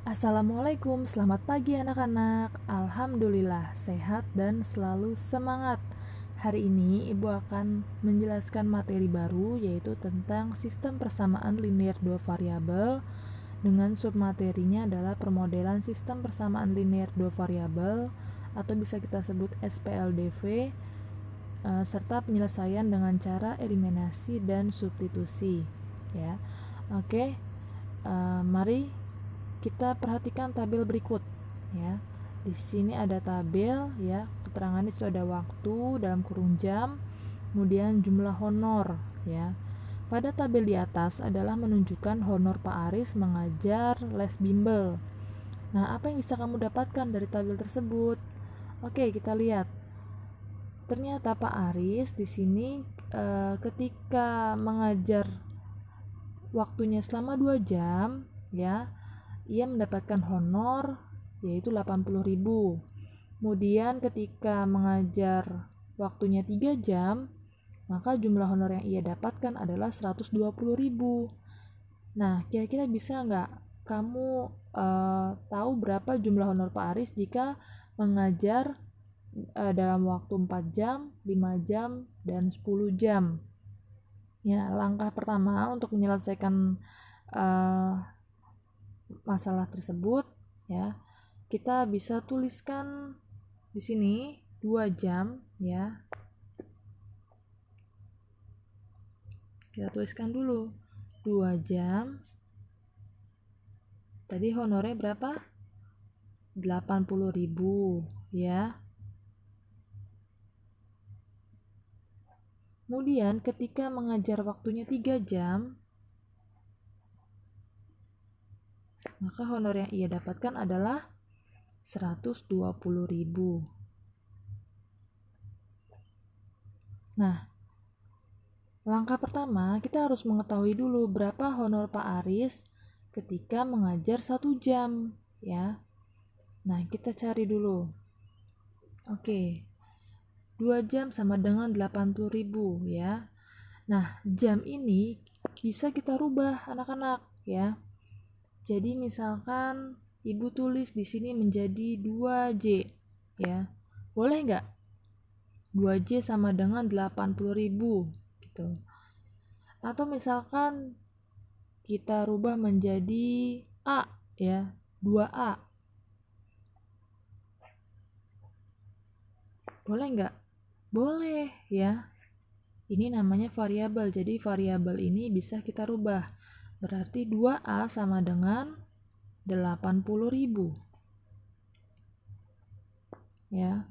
Assalamualaikum, selamat pagi anak-anak. Alhamdulillah sehat dan selalu semangat. Hari ini Ibu akan menjelaskan materi baru yaitu tentang sistem persamaan linear dua variabel dengan submaterinya adalah permodelan sistem persamaan linear dua variabel atau bisa kita sebut SPLDV serta penyelesaian dengan cara eliminasi dan substitusi ya. Oke. Mari kita perhatikan tabel berikut ya. Di sini ada tabel ya, keterangannya itu ada waktu dalam kurung jam, kemudian jumlah honor ya. Pada tabel di atas adalah menunjukkan honor Pak Aris mengajar les bimbel. Nah, apa yang bisa kamu dapatkan dari tabel tersebut? Oke, kita lihat. Ternyata Pak Aris di sini ketika mengajar waktunya selama 2 jam ya, ia mendapatkan honor yaitu 80.000. Kemudian ketika mengajar waktunya 3 jam, maka jumlah honor yang ia dapatkan adalah 120.000. Nah, kira-kira bisa nggak kamu tahu berapa jumlah honor Pak Aris jika mengajar dalam waktu 4 jam, 5 jam, dan 10 jam? Ya, langkah pertama untuk menyelesaikan masalah tersebut ya, kita bisa tuliskan di sini 2 jam ya. Kita tuliskan dulu 2 jam. Tadi honornya berapa? 80.000 ya. Kemudian ketika mengajar waktunya 3 jam, maka honor yang ia dapatkan adalah 120.000. Nah, langkah pertama kita harus mengetahui dulu berapa honor Pak Aris ketika mengajar 1 jam ya. Nah, kita cari dulu. Oke. 2 jam sama dengan 80.000 ya. Nah, jam ini bisa kita rubah anak-anak ya. Jadi misalkan Ibu tulis di sini menjadi 2J ya. Boleh nggak? 2J sama dengan 80.000 gitu. Atau misalkan kita rubah menjadi A ya, 2A. Boleh nggak? Boleh ya. Ini namanya variabel. Jadi variabel ini bisa kita rubah. Berarti 2A sama dengan 80.000. Ya.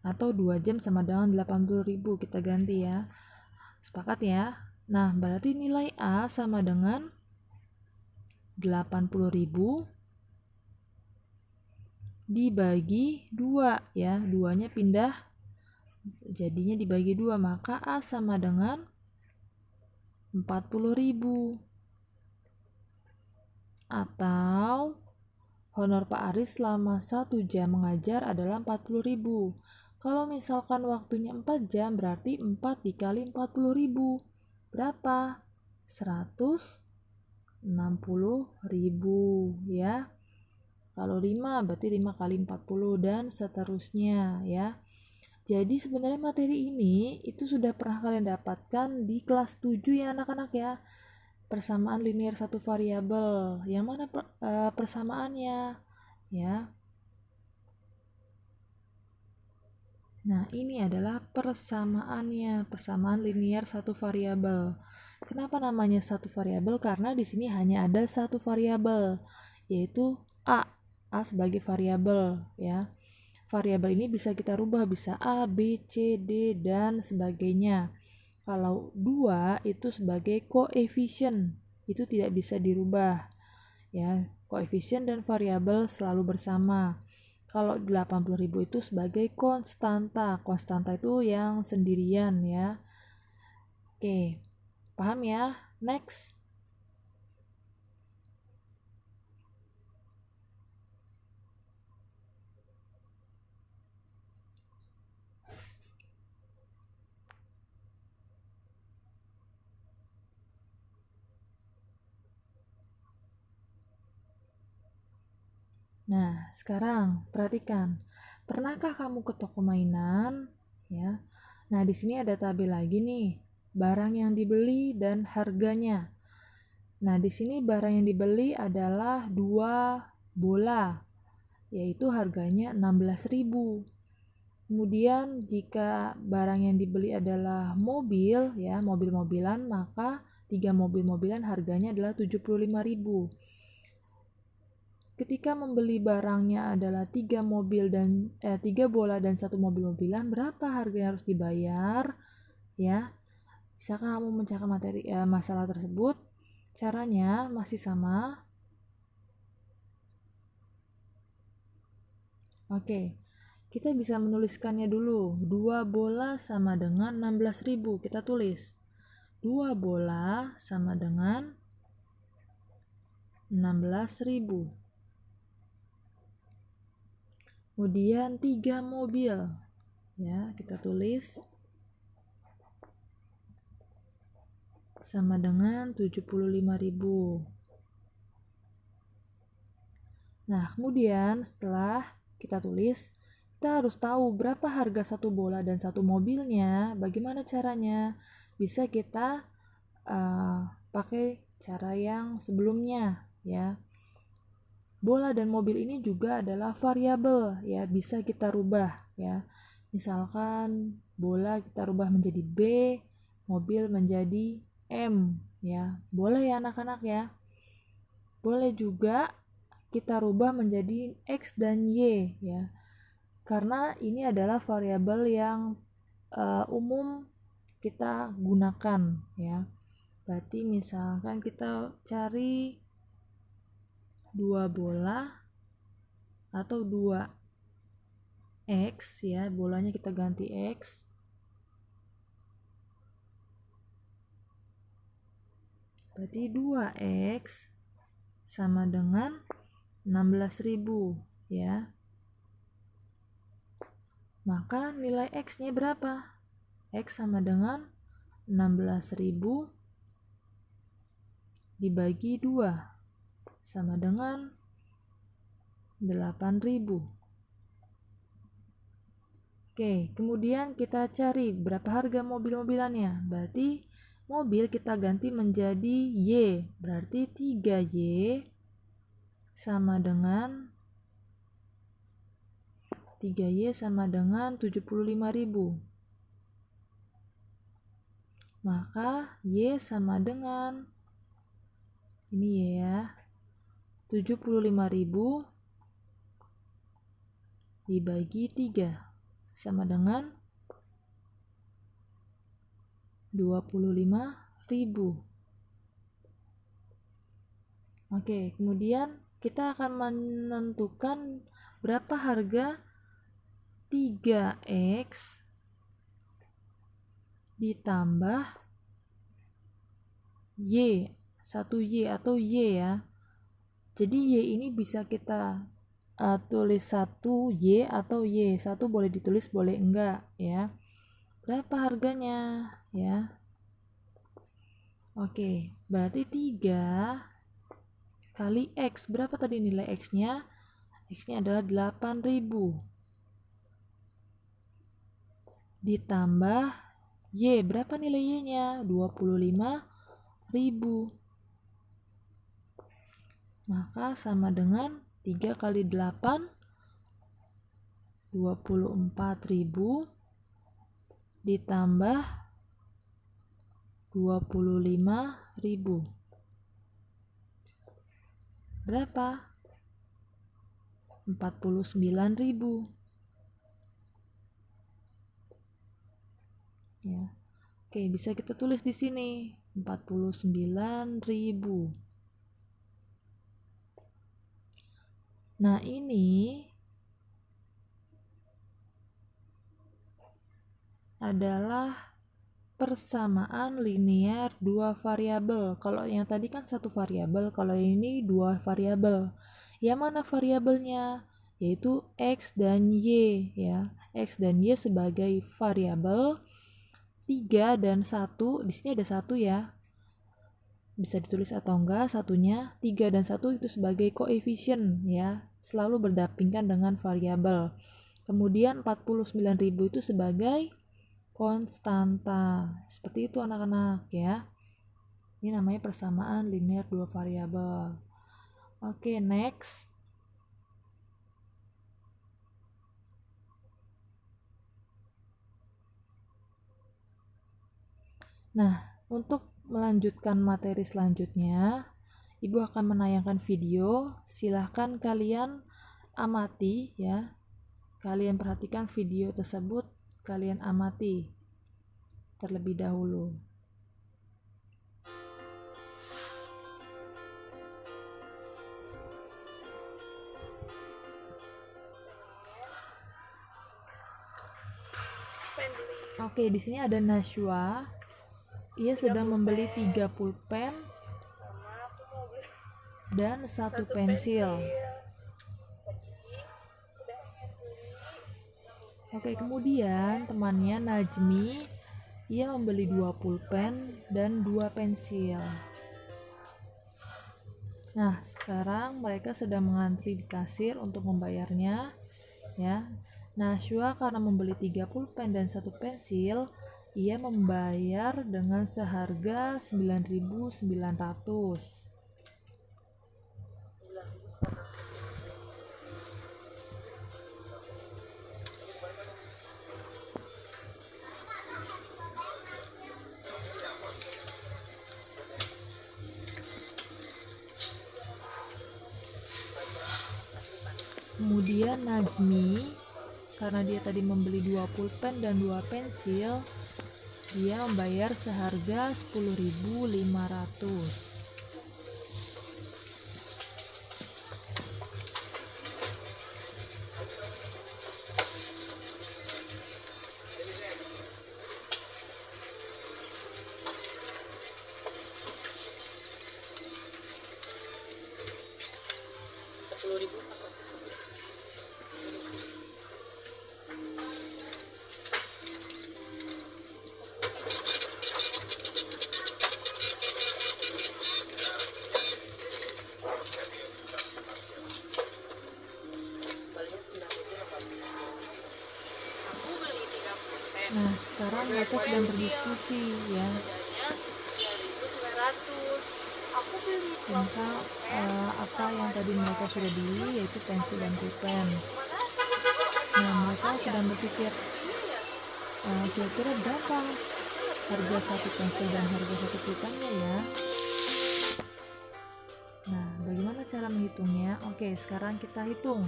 Atau 2 jam sama dengan 80.000, kita ganti ya. Sepakat ya? Nah, berarti nilai A sama dengan 80.000 dibagi 2 ya. 2-nya pindah jadinya dibagi 2, maka A sama dengan 40.000. Atau honor Pak Aris selama 1 jam mengajar adalah 40.000. Kalau misalkan waktunya 4 jam berarti 4 dikali 40.000 berapa? 160.000 ya. Kalau 5 berarti 5 kali 40 dan seterusnya ya. Jadi sebenarnya materi ini itu sudah pernah kalian dapatkan di kelas 7 ya anak-anak ya. Persamaan linear satu variabel. Yang mana persamaannya? Ya. Nah, ini adalah persamaannya, persamaan linear satu variabel. Kenapa namanya satu variabel? Karena di sini hanya ada satu variabel, yaitu A. A sebagai variabel ya. Variabel ini bisa kita rubah, bisa A, B, C, D, dan sebagainya. Kalau 2 itu sebagai koefisien, itu tidak bisa dirubah. Ya, koefisien dan variabel selalu bersama. Kalau 80.000 itu sebagai konstanta. Konstanta itu yang sendirian ya. Oke, paham ya? Next. Nah, sekarang perhatikan. Pernahkah kamu ke toko mainan? Ya. Nah, di sini ada tabel lagi nih. Barang yang dibeli dan harganya. Nah, di sini barang yang dibeli adalah 2 bola, yaitu harganya 16.000. Kemudian jika barang yang dibeli adalah mobil, ya, mobil-mobilan, maka 3 mobil-mobilan harganya adalah 75.000. Ketika membeli barangnya adalah 3 bola dan 1 mobil-mobilan, berapa harga yang harus dibayar? Ya, bisakah kamu memecahkan masalah tersebut? Caranya masih sama. Oke, kita bisa menuliskannya dulu. 2 bola sama dengan 16.000. Kita tulis 2 bola sama dengan 16.000. Kemudian 3 mobil. Ya, kita tulis sama dengan 75.000. Nah, kemudian setelah kita tulis, kita harus tahu berapa harga 1 bola dan 1 mobilnya. Bagaimana caranya? Bisa kita pakai cara yang sebelumnya, ya. Bola dan mobil ini juga adalah variabel, ya, bisa kita rubah, ya. Misalkan bola kita rubah menjadi B, mobil menjadi M, ya. Boleh ya anak-anak ya. Boleh juga kita rubah menjadi X dan Y, ya. Karena ini adalah variabel yang umum kita gunakan, ya. Berarti misalkan kita cari 2 bola atau 2 X, ya, bolanya kita ganti X. Berarti 2X sama dengan 16.000, ya. Maka nilai X-nya berapa? X sama dengan 16.000 dibagi 2 sama dengan 8.000. Oke, kemudian kita cari berapa harga mobil-mobilannya. Berarti mobil kita ganti menjadi Y. Berarti 3Y sama dengan 75.000. Maka Y sama dengan ini ya, 75.000 dibagi 3 sama dengan 25.000. Oke, kemudian kita akan menentukan berapa harga 3X ditambah Y, 1Y atau Y, ya. Jadi Y ini bisa kita tulis 1Y atau Y. 1 boleh ditulis, boleh enggak, ya. Berapa harganya, ya. Oke, berarti 3 kali X. Berapa tadi nilai X-nya? X-nya adalah 8.000. Ditambah Y. Berapa nilai Y-nya? 25.000. Maka sama dengan 3 kali 8, 24.000 ditambah 25.000. Berapa? 49.000. Ya. Oke, bisa kita tulis di sini 49.000. Nah, ini adalah persamaan linear 2 variabel. Kalau yang tadi kan 1 variabel, kalau ini 2 variabel. Yang mana variabelnya? Yaitu X dan Y, ya. X dan Y sebagai variabel, 3 dan 1, di sini ada 1 ya. Bisa ditulis atau enggak satunya, 3 dan 1 itu sebagai koefisien, ya. selalu berdampingan dengan variabel. Kemudian 49.000 itu sebagai konstanta. Seperti itu anak-anak ya. Ini namanya persamaan linear dua variabel. Oke, next. Nah, untuk melanjutkan materi selanjutnya, Ibu akan menayangkan video. Silahkan kalian amati ya. Kalian perhatikan video tersebut, kalian amati terlebih dahulu. Oke, di sini ada Nashwa. Ia sedang membeli 3 pulpen dan 1 pensil. Oke, kemudian temannya Najmi, ia membeli 2 pulpen dan 2 pensil. Nah, sekarang mereka sedang mengantri di kasir untuk membayarnya ya. Nashwa karena membeli 3 pulpen dan 1 pensil, ia membayar dengan seharga 9.900. Kemudian Najmi, karena dia tadi membeli 2 pulpen dan 2 pensil, dia membayar seharga 10.500. Nah, sekarang mereka sedang berdiskusi ya tentang apa yang tadi mereka sudah beli, yaitu pensil dan pulpen. Nah, mereka sedang berpikir kira-kira berapa harga 1 pensil dan harga 1 pulpennya ya. Nah, bagaimana cara menghitungnya? Oke, sekarang kita hitung.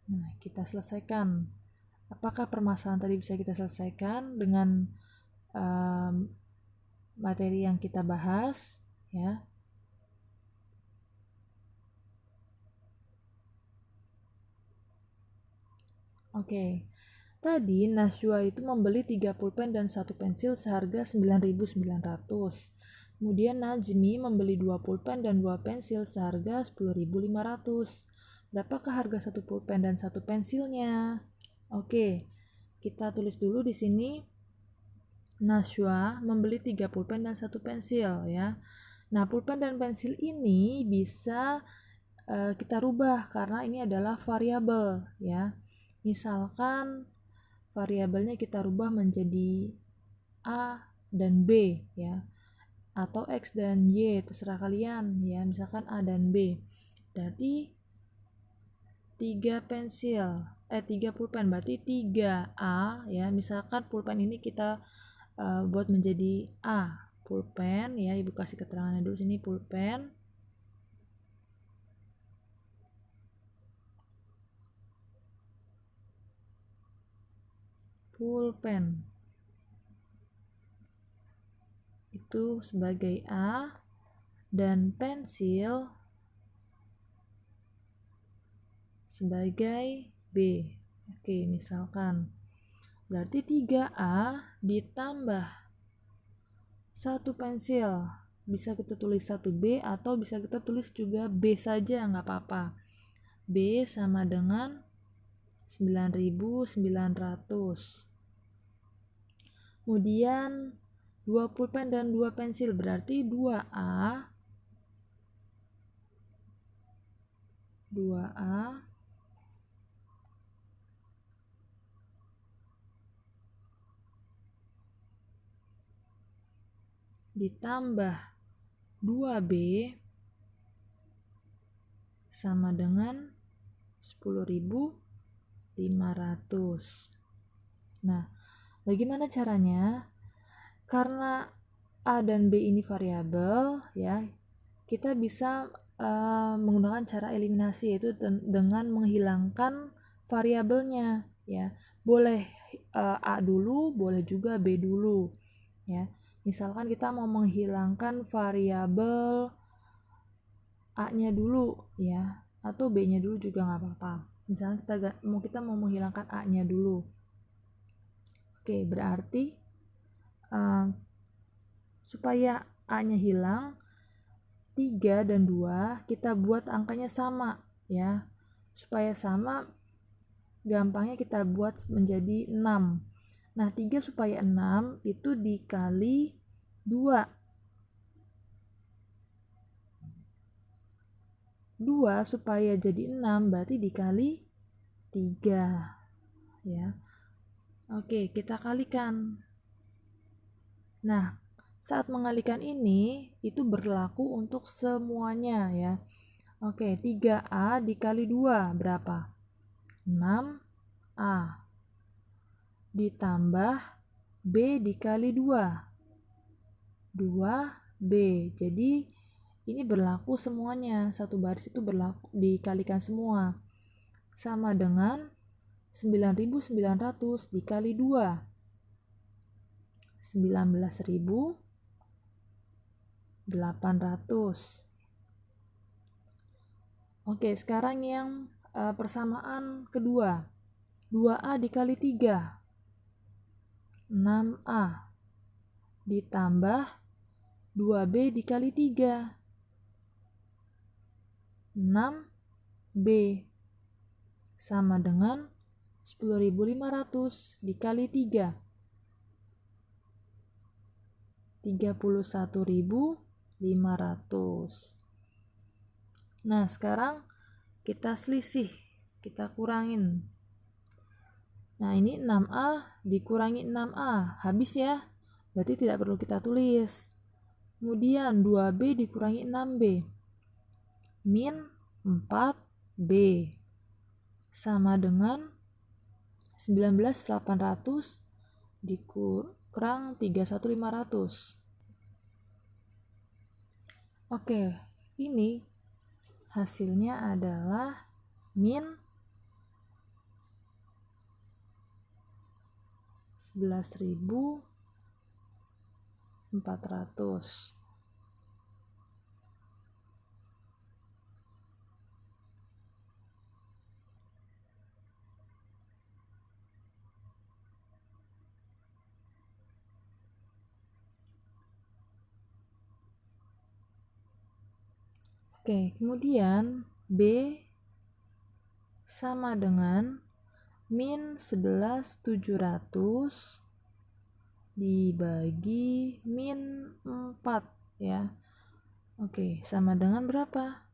Nah, kita selesaikan. Apakah permasalahan tadi bisa kita selesaikan dengan materi yang kita bahas ya? Oke. Tadi Nashwa itu membeli 3 pulpen dan 1 pensil seharga 9.900. Kemudian Najmi membeli 2 pulpen dan 2 pensil seharga 10.500. Berapakah harga 1 pulpen dan 1 pensilnya? Oke, kita tulis dulu di sini. Nashwa membeli 3 pulpen dan 1 pensil ya. Nah, pulpen dan pensil ini bisa kita rubah karena ini adalah variabel ya. Misalkan variabelnya kita rubah menjadi A dan B ya, atau X dan Y, terserah kalian ya. Misalkan A dan B, berarti 3 pulpen berarti 3A ya. Misalkan pulpen ini kita buat menjadi A pulpen ya. Ibu kasih keterangannya dulu sini, pulpen itu sebagai A dan pensil sebagai B. Oke, misalkan berarti 3A ditambah 1 pensil, bisa kita tulis 1B atau bisa kita tulis juga B saja, nggak apa-apa. B sama dengan 9.900. Kemudian 2 pulpen dan 2 pensil, berarti 2A ditambah 2B sama dengan 10.500. Nah, bagaimana caranya? Karena A dan B ini variabel ya, kita bisa menggunakan cara eliminasi, yaitu dengan menghilangkan variabelnya ya. Boleh A dulu, boleh juga B dulu ya. Misalkan kita mau menghilangkan variabel A-nya dulu ya, atau B-nya dulu juga nggak apa-apa. Misalnya kita mau menghilangkan A-nya dulu. Oke, berarti supaya A-nya hilang, 3 dan 2 kita buat angkanya sama ya. Supaya sama, gampangnya kita buat menjadi 6. Nah, 3 supaya 6 itu dikali 2. 2 supaya jadi 6 berarti dikali 3 ya. Oke, kita kalikan. Nah, saat mengalikan ini itu berlaku untuk semuanya ya. Oke, 3A dikali 2 berapa? 6A ditambah B dikali 2, 2B. Jadi ini berlaku semuanya, satu baris itu berlaku dikalikan semua, sama dengan 9.900 dikali 2, 19.800. Oke, sekarang yang persamaan kedua, 2A dikali 3, 6A ditambah 2B dikali 3, 6B sama dengan 10.500 dikali 3, 31.500. Nah, sekarang kita selisih, kita kurangin. Nah, ini 6A dikurangi 6A, habis ya, berarti tidak perlu kita tulis. Kemudian 2B dikurangi 6B, min 4B sama dengan 19.800 dikurang 31.500. Oke, ini hasilnya adalah min 11.400. Oke, kemudian B sama dengan min 11.700 dibagi min 4 ya. Oke, sama dengan berapa?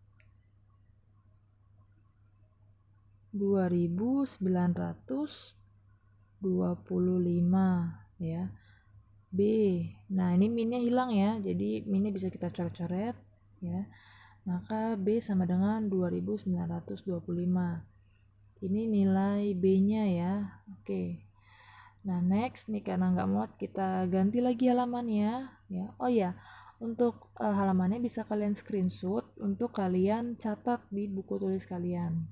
2.925 ya. B. Nah, ini minnya hilang ya. Jadi minnya bisa kita coret-coret ya. Maka B sama dengan 2.925. Ini nilai B-nya ya. Oke. Nah, next nih, karena nggak muat kita ganti lagi halamannya ya. Oh ya, untuk halamannya bisa kalian screenshot untuk kalian catat di buku tulis kalian.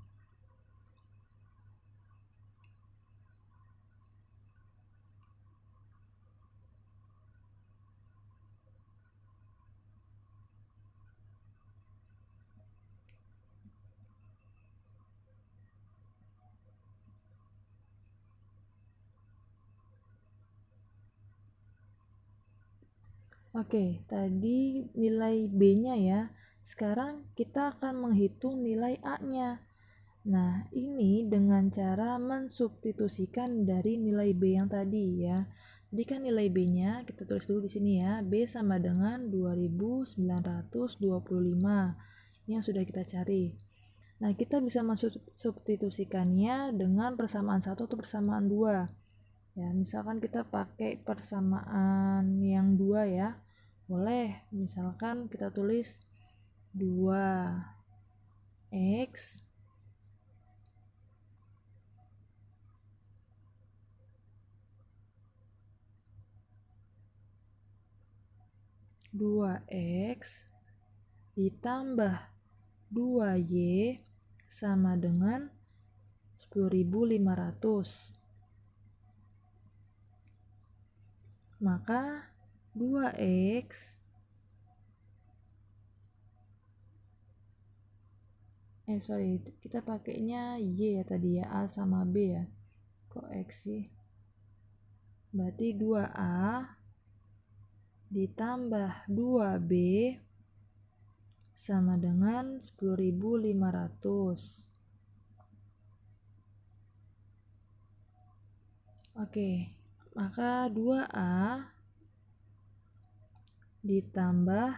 Oke, tadi nilai B-nya ya. Sekarang kita akan menghitung nilai A-nya. Nah, ini dengan cara mensubstitusikan dari nilai B yang tadi ya. Jadi kan nilai B-nya kita tulis dulu di sini ya. B sama dengan 2925. Ini yang sudah kita cari. Nah, kita bisa mensubstitusikannya dengan persamaan 1 atau persamaan 2. Ya, misalkan kita pakai persamaan yang 2 ya. Boleh, misalkan kita tulis 2x ditambah 2y sama dengan 10.500. Maka 2x kita pakainya y ya tadi ya, a sama b ya. Kok x sih? Berarti 2a ditambah 2b sama dengan 10.500. Oke, maka 2a ditambah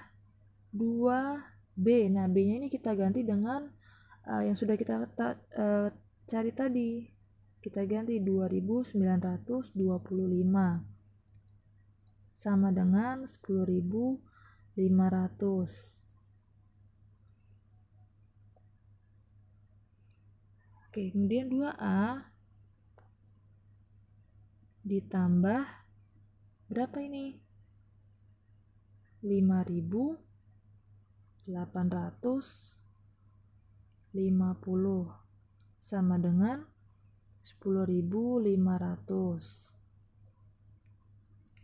2b. Nah, b-nya ini kita ganti dengan yang sudah kita cari tadi. Kita ganti 2.925 sama dengan 10.500. Oke, kemudian 2a ditambah berapa ini? 5.850 sama dengan 10.500.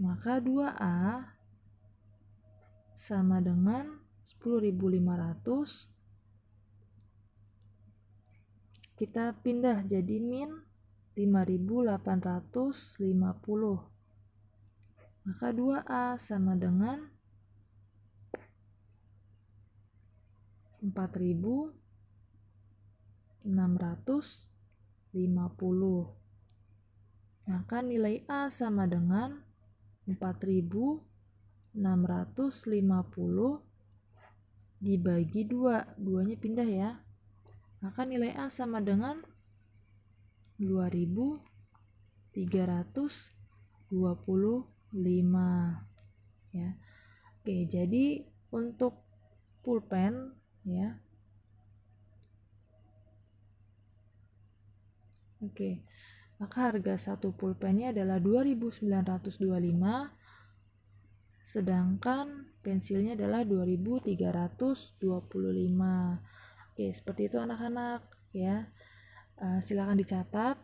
Maka 2a sama dengan 10.500. Kita pindah jadi min 5.850. Maka 2a sama dengan 4.650. Maka nilai a sama dengan 4.650 dibagi 2. 2-nya pindah ya. Maka nilai a sama dengan 2.325 ya. Oke, jadi untuk pulpen ya. Oke. Maka harga satu pulpennya adalah 2.925, sedangkan pensilnya adalah 2.325. Oke, seperti itu anak-anak ya. Silakan dicatat.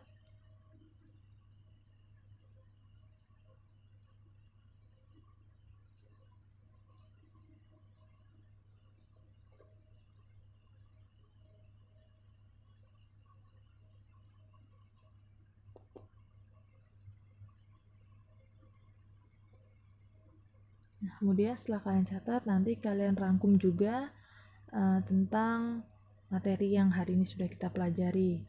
Nah, kemudian setelah kalian catat, nanti kalian rangkum juga tentang materi yang hari ini sudah kita pelajari.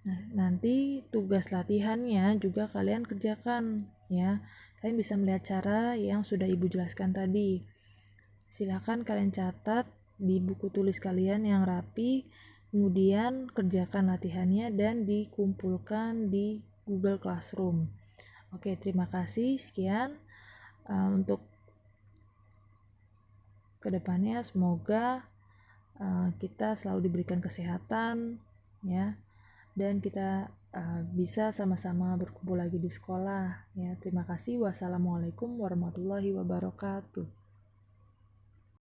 Nah, nanti tugas latihannya juga kalian kerjakan ya. Kalian bisa melihat cara yang sudah Ibu jelaskan tadi. Silakan kalian catat di buku tulis kalian yang rapi, kemudian kerjakan latihannya dan dikumpulkan di Google Classroom. Oke, terima kasih. Sekian untuk kedepannya, semoga kita selalu diberikan kesehatan ya, dan kita bisa sama-sama berkumpul lagi di sekolah ya. Terima kasih. Wassalamualaikum warahmatullahi wabarakatuh.